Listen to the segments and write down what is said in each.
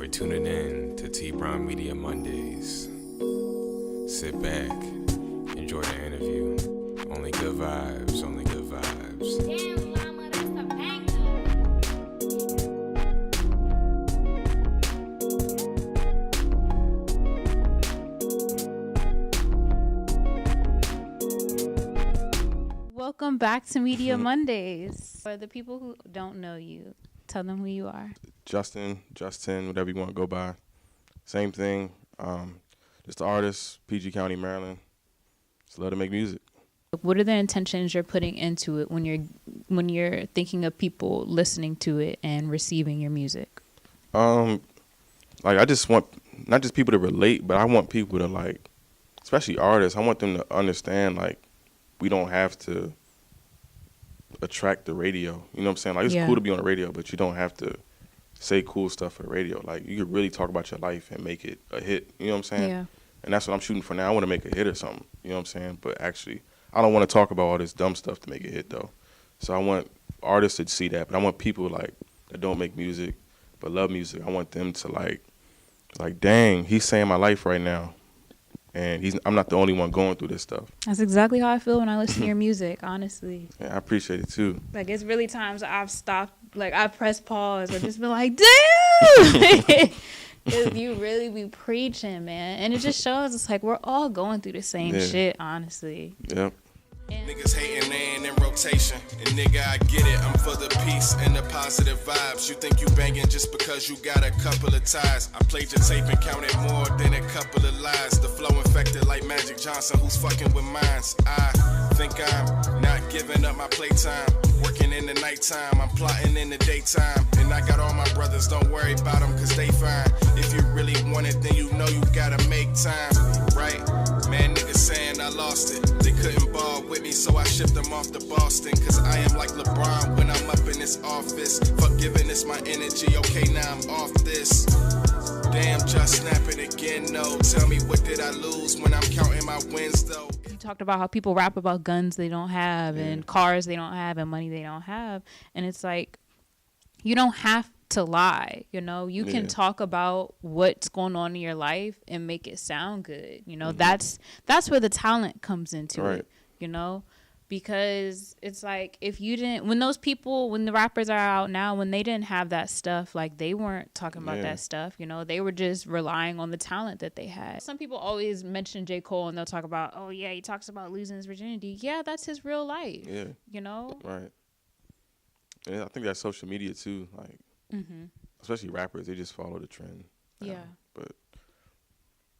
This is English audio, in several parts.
for tuning in to tbrownmedia Mondays. Sit back, enjoy the interview. Only good vibes, only good vibes. Damn, mama, that's a banger. Welcome back to Media Mondays. For the people who don't know you, tell them who you are. Jus10, whatever you want to go by. Same thing. Just an artist, PG County, Maryland. Just love to make music. What are the intentions you're putting into it when you're thinking of people listening to it and receiving your music? I just want not just people to relate, but I want people to, like, especially artists, I want them to understand, like, we don't have to attract the radio. You know what I'm saying? Like, it's cool to be on the radio, but you don't have to say cool stuff for the radio. Like, you could really talk about your life and make it a hit. You know what I'm saying? Yeah. And that's what I'm shooting for now. I want to make a hit or something. You know what I'm saying? But actually, I don't want to talk about all this dumb stuff to make a hit, though. So I want artists to see that. But I want people, like, that don't make music but love music. I want them to, like, dang, he's saying my life right now. And I'm not the only one going through this stuff. That's exactly how I feel when I listen to your music, honestly. Yeah, I appreciate it, too. Like, it's really times I've stopped, like, I press pause or just been like, damn! Because you really be preaching, man. And it just shows it's like we're all going through the same shit, honestly. Yep. Niggas hating, they ain't in rotation. And nigga, I get it, I'm for the peace and the positive vibes. You think you banging just because you got a couple of ties. I played your tape and counted more than a couple of lies. The flow infected like Magic Johnson, who's fucking with mines. I think I'm not giving up my playtime. Working in the nighttime, I'm plotting in the daytime. And I got all my brothers, don't worry about them, cause they fine. If you really want it, then you know you gotta make time, right? Man, niggas saying I lost it. They couldn't ball with me, so I shipped them off to Boston. Cause I am like LeBron when I'm up in this office. Fuck giving this my energy, okay, now I'm off this. Damn, just snap it again, no. Tell me what did I lose when I'm counting my wins, though. You talked about how people rap about guns they don't have and cars they don't have and money they don't have. And it's like, you don't have to lie, you know? You can talk about what's going on in your life and make it sound good. You know, that's where the talent comes into it, you know? Because it's like, if you didn't, when the rappers are out now, when they didn't have that stuff, like, they weren't talking about that stuff, you know, they were just relying on the talent that they had. Some people always mention J. Cole and they'll talk about, oh yeah, he talks about losing his virginity. Yeah, that's his real life. Yeah. You know? Right. And I think that's social media too, like, especially rappers, they just follow the trend. Yeah. But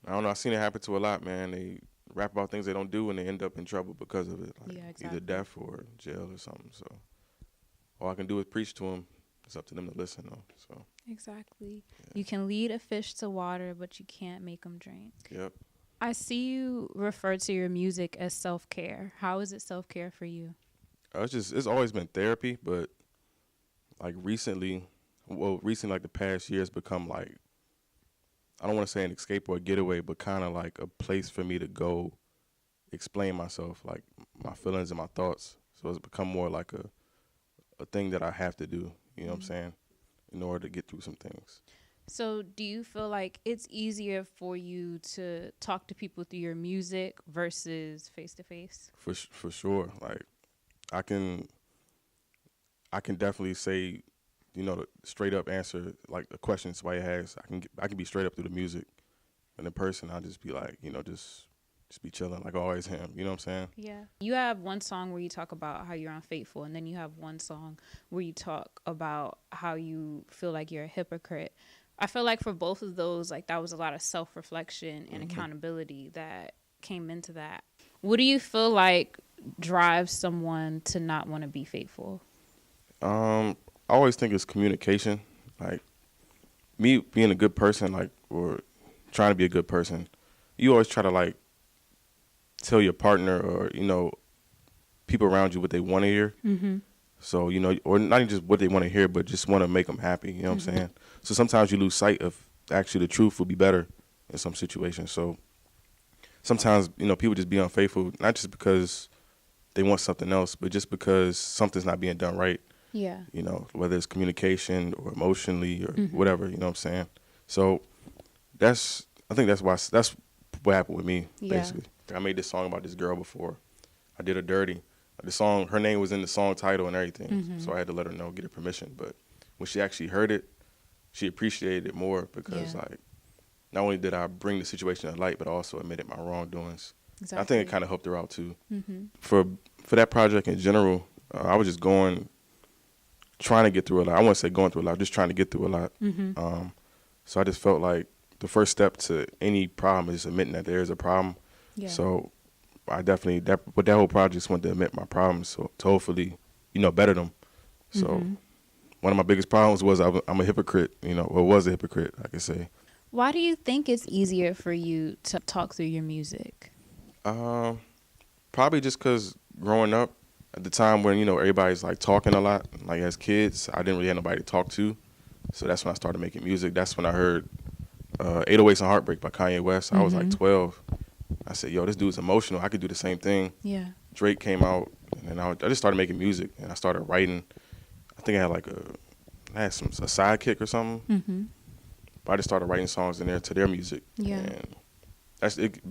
I don't know, I've seen it happen to a lot, man. They rap about things they don't do and they end up in trouble because of it. Like, either death or jail or something. So all I can do is preach to them. It's up to them to listen, though. So exactly. Yeah. You can lead a fish to water, but you can't make them drink. Yep. I see you refer to your music as self-care. How is it self-care for you? It's always been therapy, but like recently, like the past year, it's become like, I don't want to say an escape or a getaway, but kind of like a place for me to go explain myself, like my feelings and my thoughts. So it's become more like a thing that I have to do, you know what I'm saying, in order to get through some things. So do you feel like it's easier for you to talk to people through your music versus face-to-face? For sure. Like, I can definitely say, you know, the straight up answer, like the question somebody has, I can be straight up through the music. And in person, I'll just be like, you know, just be chilling like I always am. You know what I'm saying? Yeah. You have one song where you talk about how you're unfaithful, and then you have one song where you talk about how you feel like you're a hypocrite. I feel like for both of those, like, that was a lot of self-reflection and accountability that came into that. What do you feel like drives someone to not want to be faithful? I always think it's communication. Like, me being a good person, like, or trying to be a good person, you always try to, like, tell your partner or, you know, people around you what they want to hear. So, you know, or not even just what they want to hear, but just want to make them happy. You know what I'm saying? So sometimes you lose sight of actually the truth would be better in some situations. So sometimes, you know, people just be unfaithful, not just because they want something else, but just because something's not being done right. Yeah. You know, whether it's communication or emotionally or whatever, you know what I'm saying? So I think that's what happened with me, basically. I made this song about this girl before. I did her dirty. The song, her name was in the song title and everything, so I had to let her know, get her permission. But when she actually heard it, she appreciated it more because, like, not only did I bring the situation to light, but I also admitted my wrongdoings. Exactly. I think it kind of helped her out, too. For that project in general, I was just trying to get through a lot. I wouldn't say going through a lot, just trying to get through a lot. So I just felt like the first step to any problem is admitting that there is a problem. Yeah. So I definitely, with that whole project, just wanted to admit my problems, so to hopefully, better them. So one of my biggest problems was I'm a hypocrite, or was a hypocrite, I could say. Why do you think it's easier for you to talk through your music? Probably just because growing up, at the time when, everybody's like talking a lot, like as kids, I didn't really have nobody to talk to. So that's when I started making music. That's when I heard 808s and Heartbreak by Kanye West. I was like 12. I said, yo, this dude's emotional. I could do the same thing. Yeah. Drake came out, and I just started making music, and I started writing. I think I had a sidekick or something. But I just started writing songs in there to their music. Yeah. And that's it.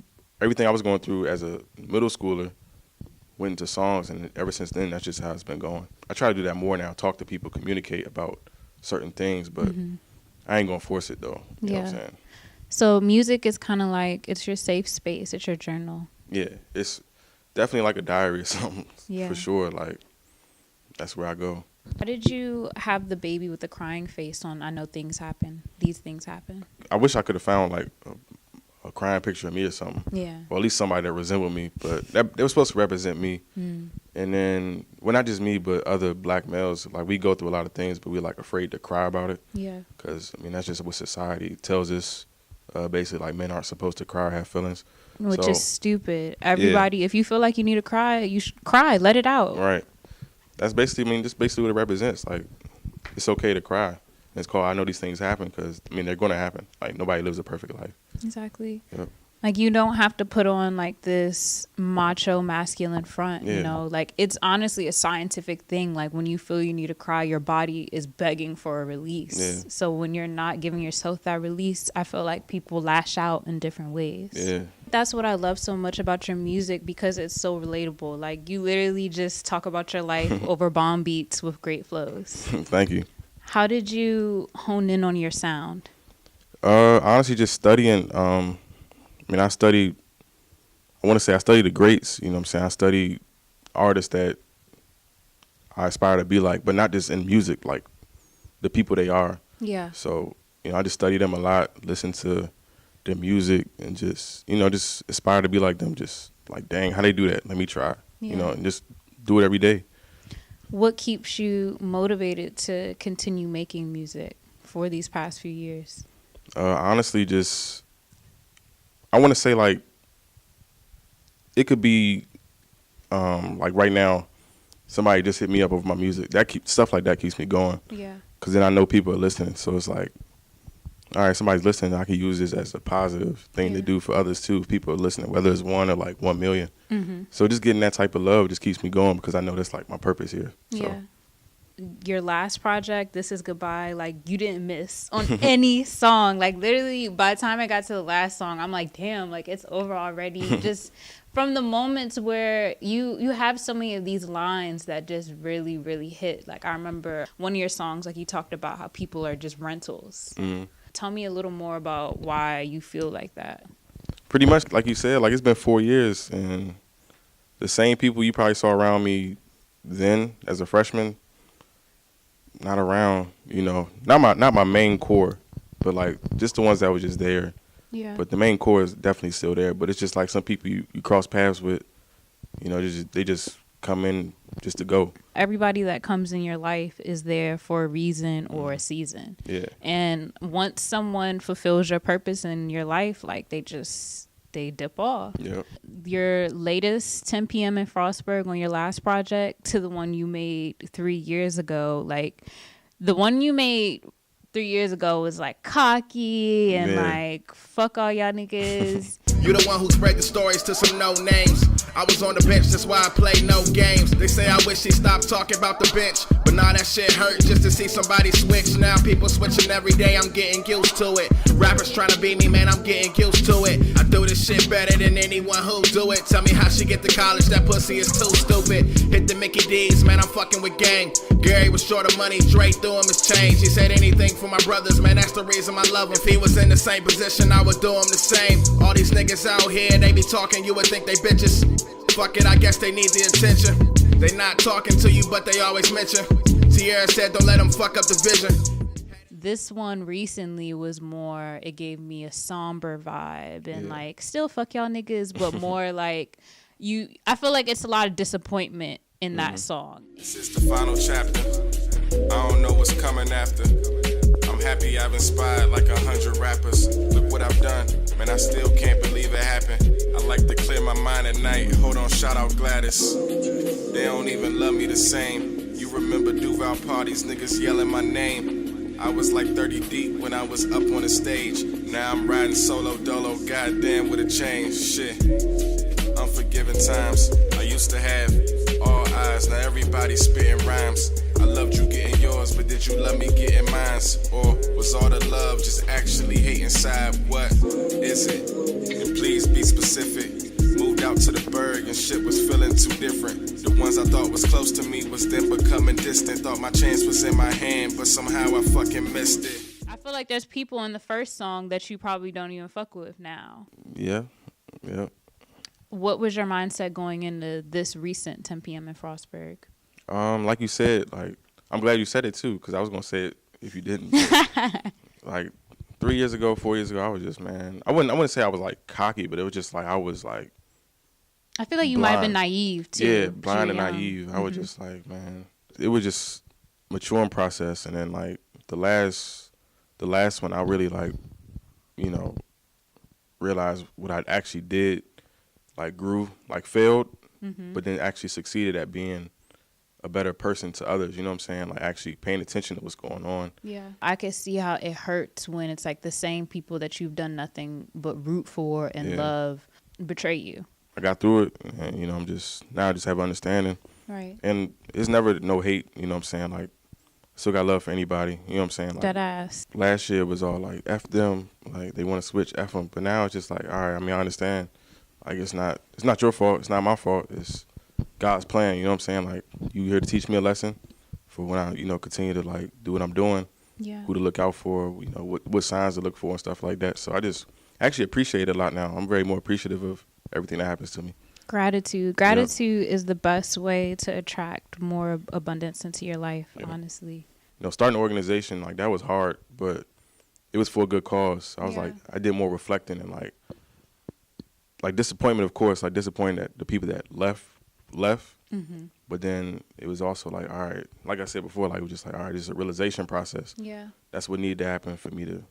Everything I was going through as a middle schooler went into songs, and ever since then, that's just how it's been going. I try to do that more now, talk to people, communicate about certain things, but I ain't going to force it, though. You know what I'm saying? So music is kind of like, it's your safe space. It's your journal. Yeah, it's definitely like a diary or something, for sure. Like, that's where I go. How did you have the baby with the crying face on, I know things happen, these things happen? I wish I could have found, like, a crying picture of me or something. Yeah. Or at least somebody that resembled me. But they were supposed to represent me. And then, well, not just me, but other black males. Like, we go through a lot of things, but we're, like, afraid to cry about it. Yeah. Because, that's just what society tells us. Basically, like, men aren't supposed to cry or have feelings. Which is stupid. Everybody, if you feel like you need to cry, you should cry. Let it out. Right. That's basically, that's basically what it represents. Like, it's okay to cry. And it's called I know these things happen because, they're going to happen. Like, nobody lives a perfect life. Exactly. Yep. Like, you don't have to put on, like, this macho masculine front, Like, it's honestly a scientific thing. Like, when you feel you need to cry, your body is begging for a release. Yeah. So when you're not giving yourself that release, I feel like people lash out in different ways. Yeah. That's what I love so much about your music because it's so relatable. Like, you literally just talk about your life over bomb beats with great flows. Thank you. How did you hone in on your sound? Honestly, just studying. I studied the greats, I studied artists that I aspire to be like, but not just in music, like the people they are. Yeah. So, I just study them a lot, listen to their music and just aspire to be like them. Just like, dang, how they do that? Let me try, and just do it every day. What keeps you motivated to continue making music for these past few years? Honestly, just... I want to say, like, it could be, like, right now, somebody just hit me up over my music. Stuff like that keeps me going. Yeah. Because then I know people are listening. So it's like, all right, somebody's listening. I can use this as a positive thing to do for others, too, if people are listening, whether it's 1 or, like, 1 million. So just getting that type of love just keeps me going because I know that's, like, my purpose here. So. Yeah. Your last project, This Is Goodbye, like, you didn't miss on any song. Like, literally, by the time I got to the last song, I'm like, damn, like, it's over already. Just from the moments where you have so many of these lines that just really, really hit. Like, I remember one of your songs, like, you talked about how people are just rentals. Tell me a little more about why you feel like that. Pretty much, like you said, like, it's been 4 years, and the same people you probably saw around me then as a freshman, not around, not my main core, but like just the ones that were just there. Yeah. But the main core is definitely still there. But it's just like some people you cross paths with, they just come in just to go. Everybody that comes in your life is there for a reason or a season. Yeah. And once someone fulfills your purpose in your life, like they dip off. Yep. Your latest 10 p.m. in Frostburg on your last project to the one you made 3 years ago, like the one you made 3 years ago was like cocky and like fuck all y'all niggas. You the one who spread the stories to some no names. I was on the bench, that's why I play no games. They say I wish he stopped talking about the bench, but now that shit hurt just to see somebody switch. Now people switching every day, I'm getting used to it. Rappers trying to beat me, man, I'm getting used to it. I do this shit better than anyone who do it. Tell me how she get to college, that pussy is too stupid. Hit the Mickey D's, man, I'm fucking with gang. Gary was short of money, Dre threw him his change. He said anything for my brothers, man, that's the reason I love him. If he was in the same position, I would do him the same. All these niggas out here, they be talking, you would think they bitches. Fuck it, I guess they need the attention. They not talking to you, but they always mention. Sierra said, don't let them fuck up the vision. This one recently was more, it gave me a somber vibe and like still fuck y'all niggas, but more like I feel like it's a lot of disappointment in that song. This is the final chapter. I don't know what's coming after. I'm happy I've inspired like 100 rappers. Look what I've done, man, I still can't believe it happened. I like to clear my mind at night. Hold on, shout out Gladys. They don't even love me the same. You remember Duval parties, niggas yelling my name. I was like 30 deep when I was up on the stage. Now I'm riding solo dolo, goddamn with a change. Shit, unforgiving times. I used to have all eyes, now everybody spitting rhymes. I loved you getting yours, but did you love me getting mine? Or was all the love just actually hate inside? What is it? And please be specific. Moved out to the Berg and shit was feeling too different. The ones I thought was close to me was then becoming distant. Thought my chance was in my hand, but somehow I fucking missed it. I feel like there's people in the first song that you probably don't even fuck with now. Yeah. What was your mindset going into this recent 10 p.m. in Frostburg? Like you said, like I'm glad you said it too, because I was gonna say it if you didn't. Like 3 years ago, 4 years ago, I was just, man, I wouldn't say I was like cocky, but it was just like I was like, I feel like you might have been naive too. Yeah, blind and naive. I was just like, man, it was just maturing process, and then like the last one, I really like, you know, realized what I actually did, like grew, like failed, but then actually succeeded at being a better person to others, you know what I'm saying? Like actually paying attention to what's going on. Yeah. I can see how it hurts when it's like the same people that you've done nothing but root for and love betray you. I got through it, and you know, I just have understanding. Right. And it's never no hate, you know what I'm saying? Like, still got love for anybody, you know what I'm saying? Like, that ass. Last year was all like, F them, like they want to switch, F them. But now it's just like, all right, I mean, I understand. Like, it's not your fault, it's not my fault, it's God's plan, you know what I'm saying? Like, you here to teach me a lesson for when I, you know, continue to like do what I'm doing, who to look out for, you know, what signs to look for and stuff like that. So I just actually appreciate it a lot now. I'm very more appreciative of everything that happens to me. Gratitude is the best way to attract more abundance into your life, honestly. You know, starting an organization, like that was hard, but it was for a good cause. I was like, I did more reflecting and like disappointment, of course, like disappointed that the people that left. But then it was also like, all right, like I said before, like it was just like, all right, this is a realization process. Yeah. That's what needed to happen for me to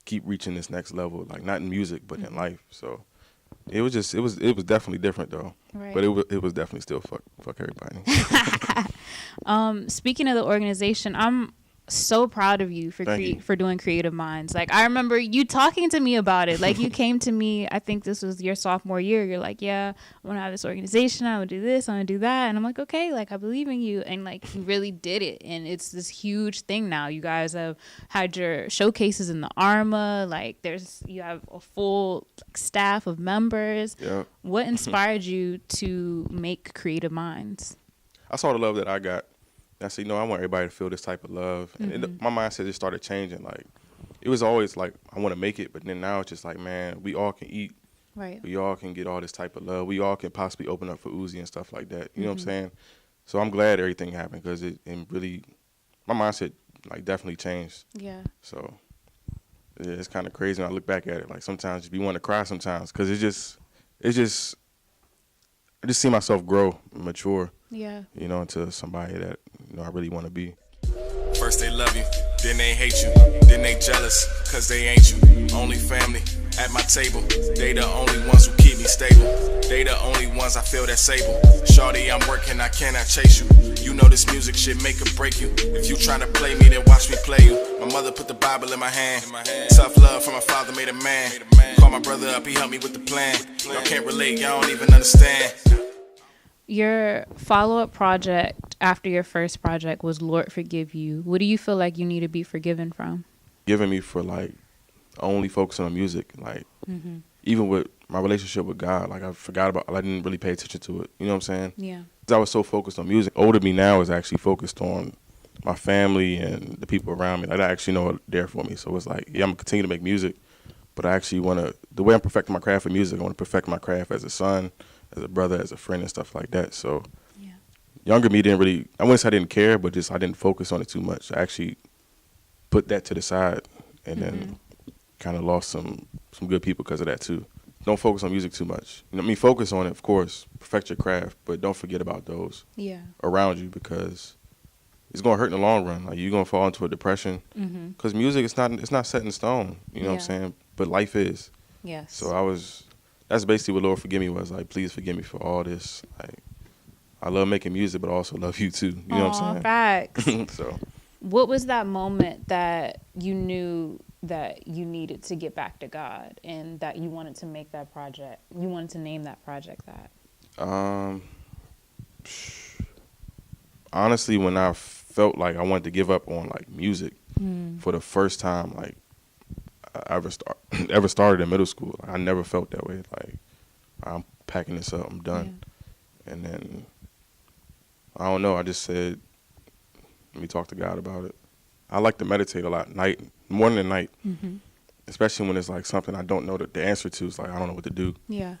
keep reaching this next level, like not in music, but in life. So it was definitely different though. Right. But it was definitely still fuck everybody. Speaking of the organization, I'm so proud of you for doing Creative Minds. Like, I remember you talking to me about it. Like, you came to me, I think this was your sophomore year. You're like, yeah, I want to have this organization. I want to do this. I want to do that. And I'm like, okay, like, I believe in you. And, like, you really did it. And it's this huge thing now. You guys have had your showcases in the ARMA. Like, you have a full staff of members. Yeah. What inspired you to make Creative Minds? I saw the love that I got. I said, I want everybody to feel this type of love. And my mindset just started changing. Like, it was always like, I want to make it. But then now it's just like, man, we all can eat. Right. We all can get all this type of love. We all can possibly open up for Uzi and stuff like that. You know what I'm saying? So I'm glad everything happened because it really, my mindset, like, definitely changed. Yeah. So, yeah, it's kind of crazy when I look back at it. Like, sometimes you want to cry sometimes because I just see myself grow and mature. Yeah. You know, into somebody that, I really want to be. First they love you, then they hate you, then they jealous, cause they ain't you. Only family at my table, they the only ones who keep me stable. They the only ones I feel that sable. Shawty, I'm working, I cannot chase you. You know this music shit make or break you. If you tryna play me, then watch me play you. My mother put the Bible in my hand. Tough love from my father made a man. Call my brother up, he helped me with the plan. Y'all can't relate, y'all don't even understand. Your follow-up project after your first project was Lord Forgive You. What do you feel like you need to be forgiven from? Giving me for like only focusing on music. Like, even with my relationship with God, like, I forgot about, I didn't really pay attention to it. You know what I'm saying? Yeah. 'Cause I was so focused on music. Older me now is actually focused on my family and the people around me. Like, I actually know they're there for me. So it's like, yeah, I'm going to continue to make music, but I actually want to, the way I'm perfecting my craft with music, I want to perfect my craft as a son, as a brother, as a friend, and stuff like that. So younger me didn't really, I wouldn't say I didn't care, but just I didn't focus on it too much. I actually put that to the side and then kind of lost some good people because of that too. Don't focus on music too much. You know, I mean, focus on it, of course, perfect your craft, but don't forget about those around you, because it's gonna hurt in the long run. Like, you're gonna fall into a depression because music it's not set in stone. You know what I'm saying? But life is. Yes. So that's basically what Lord Forgive Me was. Like, please forgive me for all this. Like, I love making music, but I also love you too. You know what I'm saying? Facts. So, what was that moment that you knew that you needed to get back to God and that you wanted to make that project? You wanted to name that project that? Honestly, when I felt like I wanted to give up on like music for the first time, like I ever started in middle school. Like, I never felt that way. Like, I'm packing this up, I'm done. And then I don't know. I just said, let me talk to God about it. I like to meditate a lot, morning and night, especially when it's like something I don't know the answer to. It's like, I don't know what to do. Yeah.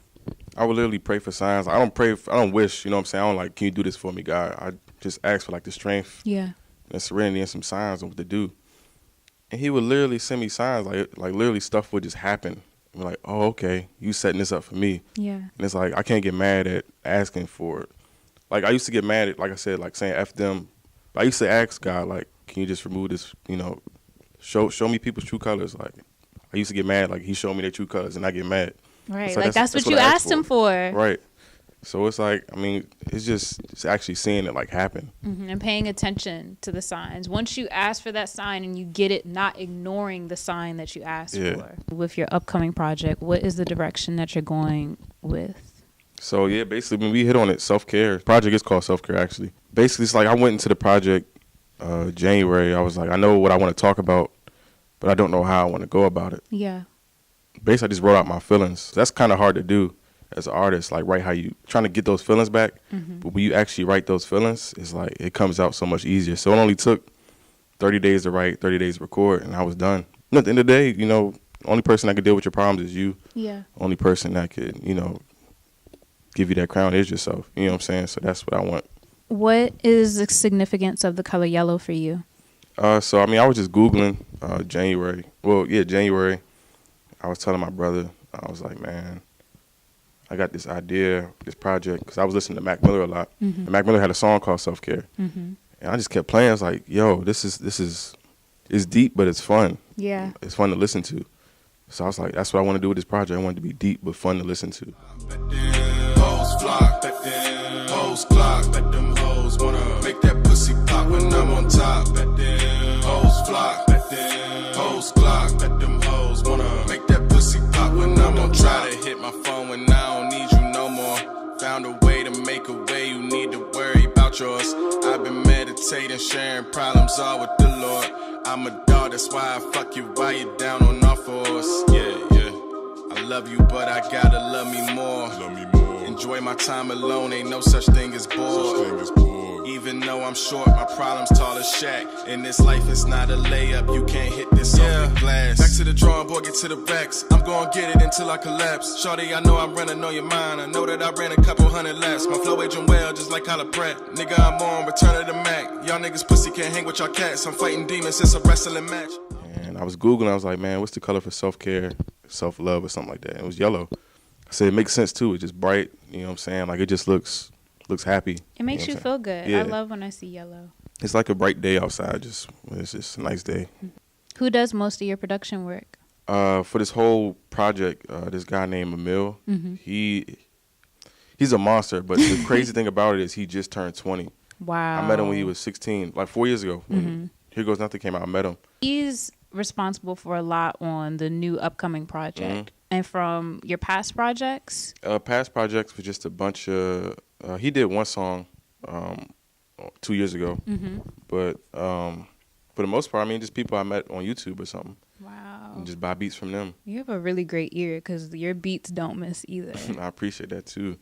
I would literally pray for signs. I don't wish, you know what I'm saying? I don't like, can you do this for me, God? I just ask for like the strength and the serenity and some signs on what to do. And he would literally send me signs, like literally stuff would just happen. I'm like, oh, okay, you setting this up for me. Yeah. And it's like, I can't get mad at asking for it. Like, I used to get mad at, like I said, like saying F them. I used to ask God, like, can you just remove this, you know, show me people's true colors. Like, I used to get mad, like, he showed me their true colors, and I get mad. Right, like that's what you asked him for. Right. So it's like, I mean, it's actually seeing it like happen. And paying attention to the signs. Once you ask for that sign and you get it, not ignoring the sign that you asked for. With your upcoming project, what is the direction that you're going with? So yeah, basically when we hit on it, self-care. Project is called self-care, actually. Basically, it's like I went into the project January. I was like, I know what I want to talk about, but I don't know how I want to go about it. Yeah. Basically, I just wrote out my feelings. That's kind of hard to do as an artist, like write how you trying to get those feelings back. But when you actually write those feelings, it's like it comes out so much easier. So it only took 30 days to write, 30 days to record, and I was done. And at the end of the day, you know, the only person that can deal with your problems is you. Yeah. Only person that could, you know, give you that crown is yourself. You know what I'm saying? So that's what I want. What is the significance of the color yellow for you? So, I mean, I was just Googling January. Well, yeah, January. I was telling my brother, I was like, man, I got this idea, this project, because I was listening to Mac Miller a lot. And Mac Miller had a song called Self-Care. And I just kept playing. I was like, yo, this is it's deep, but it's fun. Yeah. It's fun to listen to. So I was like, that's what I want to do with this project. I want it to be deep, but fun to listen to. Hoes flock, bet them hoes clock, bet them hoes wanna make that pussy pop when I'm on top. Bet them hoes flock, bet them hoes clock, bet them hoes wanna make that pussy pop when I'm on top. Try to hit my phone when I don't need you no more. Found a way to make a way, you need to worry about yours. I've been meditating, sharing problems all with the Lord. I'm a dog, that's why I fuck you while you're down on all fours. Yeah. I love you, but I gotta love me more. Enjoy my time alone, ain't no such thing as bored. Even though I'm short, my problem's tall as Shaq. In this life, it's not a layup, you can't hit this off the glass. Back to the drawing board, get to the backs. I'm gonna get it until I collapse. Shorty, I know I'm running on your mind. I know that I ran a couple hundred laps. My flow aging well, just like Kyla Pratt. Nigga, I'm on return of the Mac. Y'all niggas pussy can't hang with y'all cats. I'm fighting demons, it's a wrestling match. And I was Googling, I was like, man, what's the color for self-care, self-love, or something like that? And it was yellow. I said, it makes sense, too. It's just bright, you know what I'm saying? Like, it just looks happy. It makes you feel good. Yeah. I love when I see yellow. It's like a bright day outside. It's just a nice day. Who does most of your production work? For this whole project, this guy named Emil, he's a monster. But the crazy thing about it is he just turned 20. Wow. I met him when he was 16, like 4 years ago. When Here Goes Nothing came out, I met him. He's responsible for a lot on the new upcoming project. And from your past projects? Past projects were just a bunch of, he did one song 2 years ago. But for the most part, I mean, just people I met on YouTube or something. Wow. Wow. and just buy beats from them. You have a really great ear because your beats don't miss either. I appreciate that too.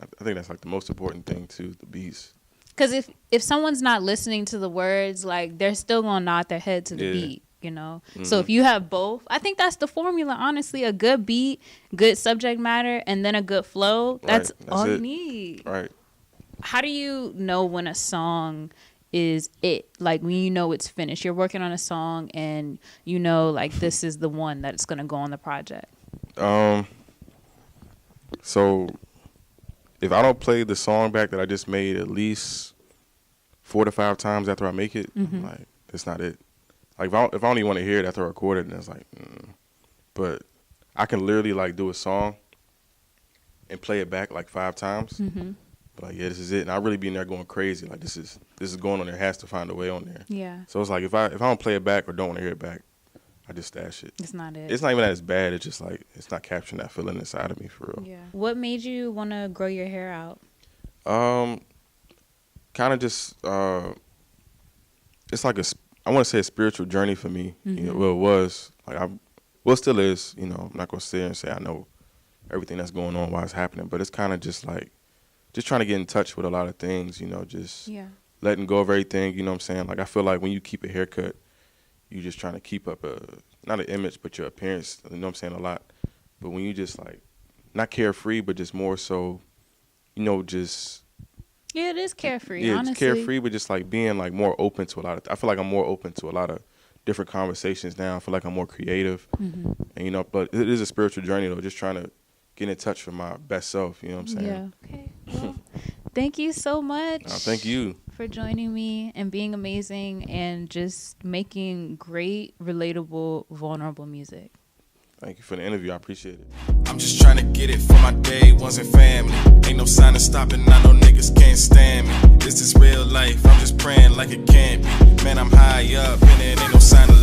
I think that's like the most important thing too, the beats. Because if someone's not listening to the words, like they're still gonna nod their head to the beat, you know. So if you have both, I think that's the formula. Honestly, a good beat, good subject matter, and then a good flow. That's all you need. Right. How do you know when a song is it? Like when you know it's finished, you're working on a song and you know like this is the one that it's gonna go on the project. So if I don't play the song back that I just made at least 4 to 5 times after I make it, like that's not it. Like if I only want to hear it after I record it, then it's like, but I can literally like do a song and play it back like 5 times. But like, yeah, this is it. And I really be in there going crazy. Like this is going on there. Has to find a way on there. Yeah. So it's like if I don't play it back or don't want to hear it back, I just stash it. It's not it. It's not even that it's bad. It's just like it's not capturing that feeling inside of me for real. Yeah. What made you want to grow your hair out? Kind of just it's like I want to say a spiritual journey for me. You know, well, it was like it still is. You know, I'm not gonna sit there and say I know everything that's going on, why it's happening, but it's kind of just like just trying to get in touch with a lot of things. You know, just letting go of everything. You know what I'm saying? Like I feel like when you keep a haircut, you just trying to keep up not an image, but your appearance. You know what I'm saying? A lot. But when you just like not carefree, but just more so, you know, just it is carefree. Yeah, honestly. it's carefree, but just like being like more open to a lot of. I feel like I'm more open to a lot of different conversations now. I feel like I'm more creative, and you know. But it is a spiritual journey though. Just trying to get in touch with my best self. You know what I'm saying? Yeah. Okay. Well, thank you so much. Thank you for joining me and being amazing and just making great, relatable, vulnerable music. Thank you for the interview. I appreciate it. I'm just trying to get it for my day ones and family. Ain't no sign of stopping, I know niggas can't stand me. This is real life, I'm just praying like it can be. Man, I'm high up, and it ain't no sign of